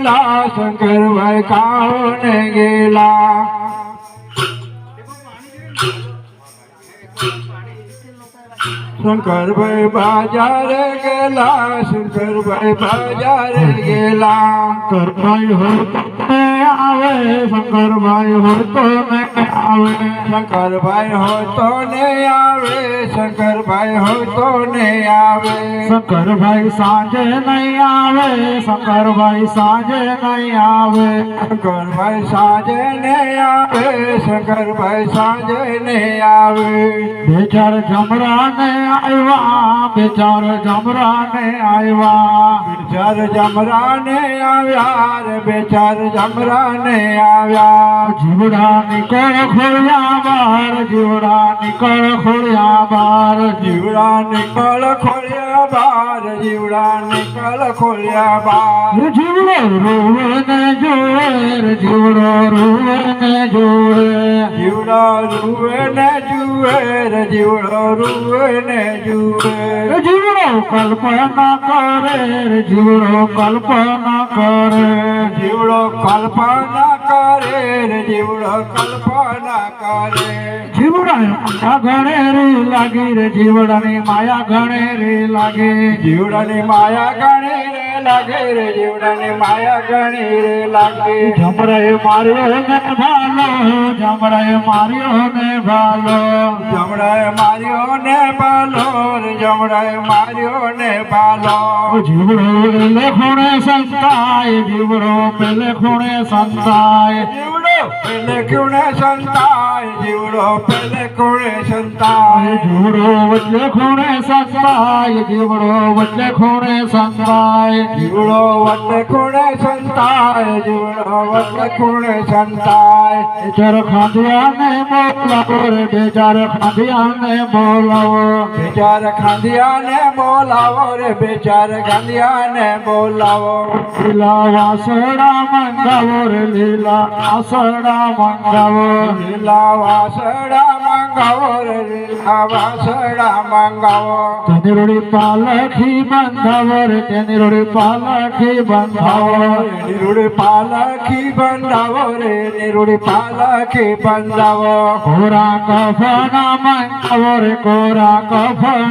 गेला शंकरबाई काहून गेला शंकरबाई बाजार गेला शंकरबाई बाजार गेला शंकरबाई होतो आवे शंकरबाई होतो नहीं आवे शंकरबाई होतो नहीं आवे शंकरबाई होतो नहीं आवे शंकरबाई सांजे नहीं आवे शंकरबाई सांजे नहीं आवे शंकरबाई साँझे नहीं आवे शंकरबाई साँझे नहीं आवे बेचार जमरा ने आयवा बेचार जमरा ने आयवा बेचार जमरा ने आव्या रे बेचार जमरा ने आव्या जीवड़ा निकल खोलिया बार जीवड़ा निकल खोलिया बार जीवड़ा निकल खोलिया बार जीवड़ा निकल खोलिया बार जीवड़ो रोवे ने जोए जीवड़ो रोवे ने जोए जीवड़ा रुए ने जुए रे जीवड़ो रुए ने जुए जीवड़ो कल्पना करे जीवड़ो कल्पना करे जीवड़ो कल्पना करे रे जीवड़ो कल्पना करे जीवड़ा माया घणे रे लागी रे जीवड़ा ने माया घणे रे लागे जीवड़ा ने माया गणे रे लागे रे जीवड़ा ने माया गणे रे लागे जमराए मारियो ने भालो जमराए मारियो ने भालो जमराए मारियो ने बालो रे जमराए मारियो ने बालो जीवड़ो पेले खूणे संताय जीवड़ो पेले खूणे संताय जीवड़ो पेले खूणे संताय जीवड़ो पेले खूणे संताय जीवड़ो वच्चे खूणे संताय जीवड़ो वच्चे खूणे संताय जीवड़ो वट्टे खूणे संताय जीवड़ो वट्टे खूणे संताय बेचार खांदिया ने बोलावो रे बेचार खांदिया ने बोलावो बेचार खांदिया ने बोलावो रे बेचार खांदिया ने बोलावो लीला वासड़ा मंगावो रे लीला वासड़ा मंगावो લીલા વાસડા મંગાવો રે લીલા વાસડા મંગાવો તેની રોડી પાલખી બંધાવો રે તેની રોડી પાલખી બંધાવો નિરૂડી પાલખી બંધાવો રે નિરૂડી પાલખી બંધાવો કોરા કફન મંગાવો રે કોરા કફન